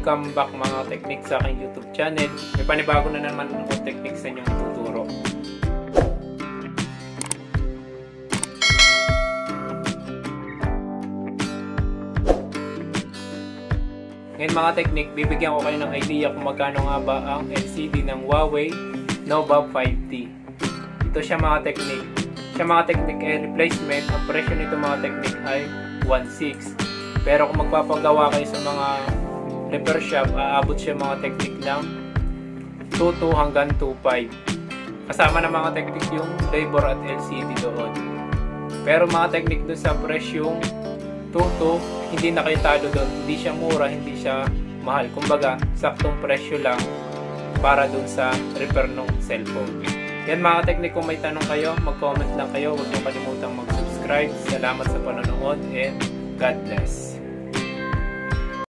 Welcome back mga technique sa aking YouTube channel. May panibago na naman akong technique sa inyong ituturo. Ngayon mga technique, bibigyan ko kayo ng idea kung magkano nga ba ang LCD ng Huawei Nova 5T. Ito siya mga technique. Siya mga technique ay replacement. Ang presyo nito mga technique ay 1.6. Pero kung magpapagawa kayo sa mga repair shop, aabot siya mga technique ng 2.2 hanggang 2.5. Kasama na mga technique yung labor at LCD doon. Pero mga technique doon sa presyong 2.2, hindi na kayo talo doon. Hindi siya mura, hindi siya mahal. Kumbaga, saktong presyo lang para doon sa repair ng cellphone. Yan mga technique, kung may tanong kayo, mag-comment lang kayo. Huwag niyo kalimutang mag-subscribe. Salamat sa panonood and God bless.